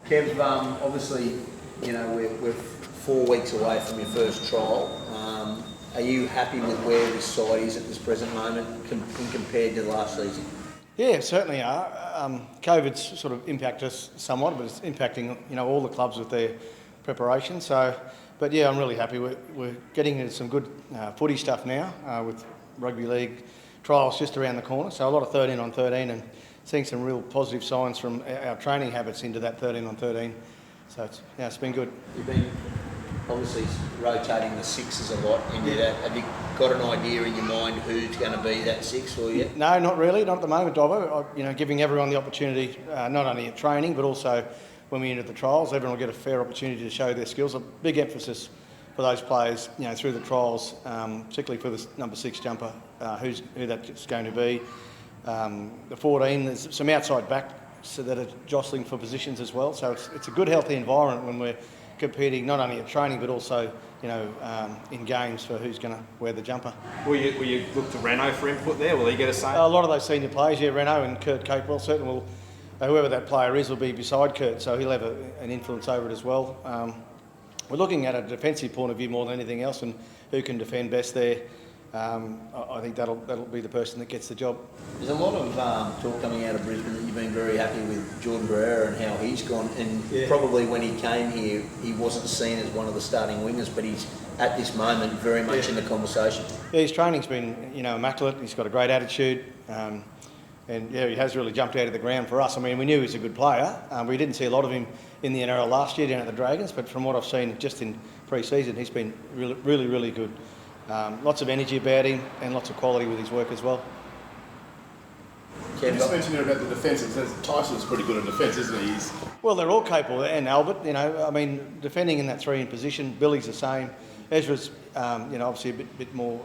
Kev, obviously, we're 4 weeks away from your first trial. Are you happy with where this side is at this present moment compared to last season? Yeah, certainly are. COVID's sort of impacted us somewhat, but it's impacting all the clubs with their preparation. But yeah, I'm really happy. We're getting into some good footy stuff now with rugby league trials just around the corner. So a lot of 13 on 13 and seeing some real positive signs from our training habits into that 13 on 13. So it's been good. You've been obviously rotating the sixes a lot into that. Have you got an idea in your mind who's going to be that six for you? No, not really, not at the moment, Dobbo. Giving everyone the opportunity, not only at training, but also when we enter the trials, everyone will get a fair opportunity to show their skills. A big emphasis for those players, through the trials, particularly for the number 6 jumper, who that's going to be. The 14, there's some outside backs that are jostling for positions as well. So it's a good, healthy environment when we're competing not only at training but also in games for who's going to wear the jumper. Will you look to Renault for input there? Will he get a say? A lot of those senior players, Renault and Kurt Capewell certainly will. Whoever that player is will be beside Kurt, so he'll have an influence over it as well. We're looking at a defensive point of view more than anything else, and who can defend best there. I think that'll be the person that gets the job. There's a lot of talk coming out of Brisbane that you've been very happy with Jordan Barrera and how he's gone. And probably when he came here, he wasn't seen as one of the starting wingers, but he's at this moment very much in the conversation. Yeah, his training's been immaculate. He's got a great attitude. And he has really jumped out of the ground for us. I mean, we knew he was a good player. We didn't see a lot of him in the NRL last year down at the Dragons, but from what I've seen just in pre-season, he's been really, really, really good. Lots of energy about him and lots of quality with his work as well. You just mentioned about the defence. Tyson's pretty good at defence, isn't he? Well, they're all capable, and Albert. Defending in that 3 in position. Billy's the same. Ezra's, obviously a bit more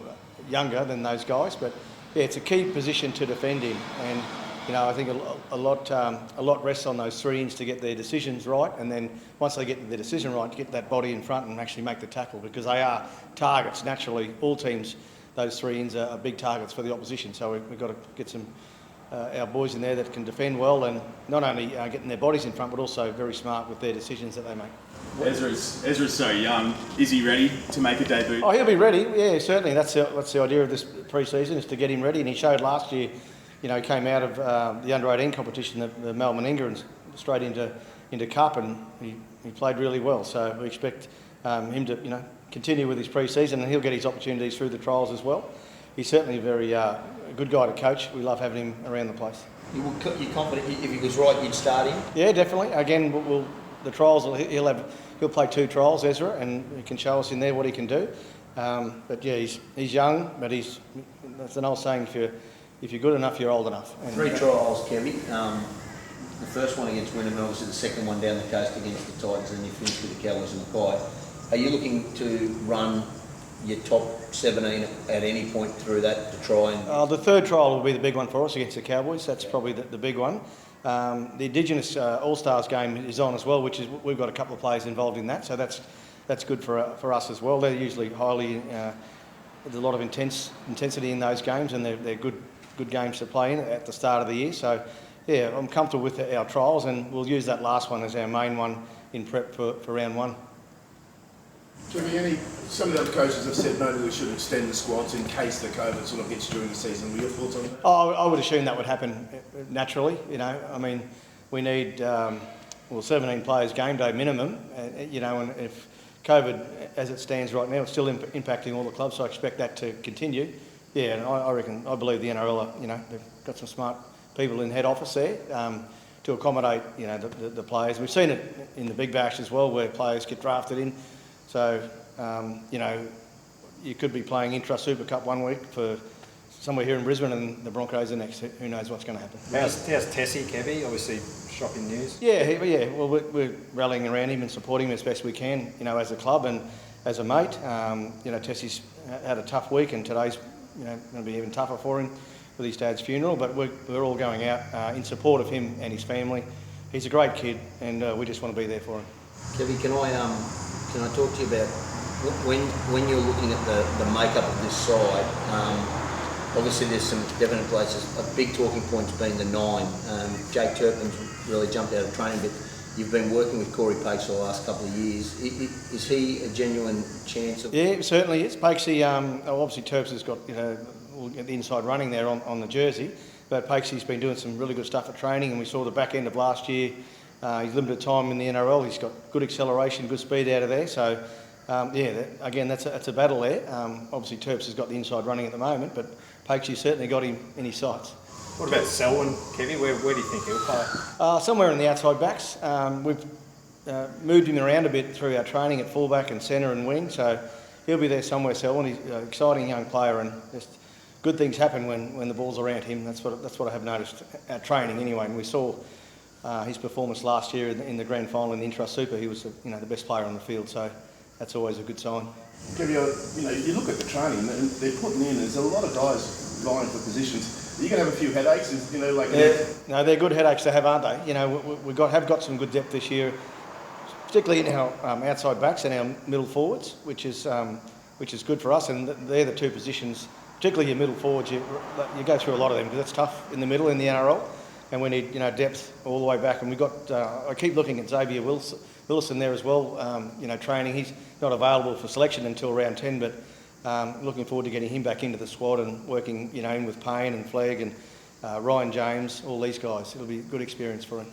younger than those guys, but yeah, it's a key position to defend in, and I think a lot rests on those 3 ins to get their decisions right, and then once they get their decision right, to get that body in front and actually make the tackle, because they are targets. Naturally, all teams, those 3 ins are big targets for the opposition. So we've got to get some our boys in there that can defend well, and not only getting their bodies in front, but also very smart with their decisions that they make. Ezra's so young. Is he ready to make a debut? Oh, he'll be ready. Yeah, certainly. That's the idea of this pre-season, is to get him ready. And he showed last year. He came out of the under-18 competition, the Melbourne Inga, and straight into Cup, and he played really well. So we expect him to continue with his pre-season, and he'll get his opportunities through the trials as well. He's certainly a very good guy to coach. We love having him around the place. You're confident if he was right, you'd start him? Yeah, definitely. Again, the trials, he'll play 2 trials, Ezra, and he can show us in there what he can do. But yeah, he's young, but that's an old saying, if you're good enough, you're old enough. And 3 trials, Kevin. The first one against Wynnum, and obviously the second one down the coast against the Titans, and you finished with the Cowboys and Mackay. Are you looking to run your top 17 at any point through that to try and... The 3rd trial will be the big one for us against the Cowboys. That's probably the big one. The Indigenous All-Stars game is on as well, which is we've got a couple of players involved in that, so that's good for us as well. They're usually highly... there's a lot of intensity in those games, and they're good games to play in at the start of the year. So, yeah, I'm comfortable with our trials, and we'll use that last one as our main one in prep for round 1. Jimmy, some of the other coaches have said maybe we should extend the squads in case the COVID sort of hits during the season. Were your thoughts on that? I would assume that would happen naturally. I mean, we need 17 players game day minimum. And if COVID, as it stands right now, it's still impacting all the clubs, so I expect that to continue. Yeah, and I believe the NRL, they've got some smart people in head office there to accommodate, the players. We've seen it in the Big Bash as well, where players get drafted in. So, you could be playing Intra-Super Cup 1 week for somewhere here in Brisbane, and the Broncos the next. Who knows what's going to happen? How's Tessie, Kevy? Obviously, shocking news. Yeah. Well, we're rallying around him and supporting him as best we can, as a club and as a mate. Tessie's had a tough week, and today's going to be even tougher for him with his dad's funeral. But we're all going out in support of him and his family. He's a great kid, and we just want to be there for him. Kevy, can I talk to you about when you're looking at the makeup of this side? Obviously, there's some definite places. A big talking point's been the 9. Jake Turpin's really jumped out of training, but you've been working with Corey Pace for the last couple of years. Is he a genuine chance of... Yeah, certainly is. Pakesy, obviously Terps has got, we'll get the inside running there on the jersey, but Pakesy's been doing some really good stuff at training, and we saw the back end of last year. He's limited time in the NRL. He's got good acceleration, good speed out of there. So, again, that's a battle there. Obviously, Terps has got the inside running at the moment, but Pakesy's certainly got him in his sights. What about Selwyn, Kevy? Where do you think he'll play? Somewhere in the outside backs. We've moved him around a bit through our training at fullback and centre and wing, so he'll be there somewhere, Selwyn. He's an exciting young player, and just good things happen when the ball's around him. That's what I have noticed at training anyway. And we saw his performance last year in the grand final in the Intrust Super. He was the best player on the field, so that's always a good sign. Kevy, you look at the training and they're putting in. There's a lot of guys vying for positions. Are you going to have a few headaches? No, they're good headaches to have, aren't they? We've got some good depth this year, particularly in our outside backs and our middle forwards, which is good for us. And they're the two positions, particularly your middle forwards. You go through a lot of them because it's tough in the middle in the NRL, and we need depth all the way back. And we've got. I keep looking at Xavier Willison there as well. Training. He's not available for selection until round 10, but. Looking forward to getting him back into the squad and working, in with Payne and Flegg and Ryan James, all these guys. It'll be a good experience for him.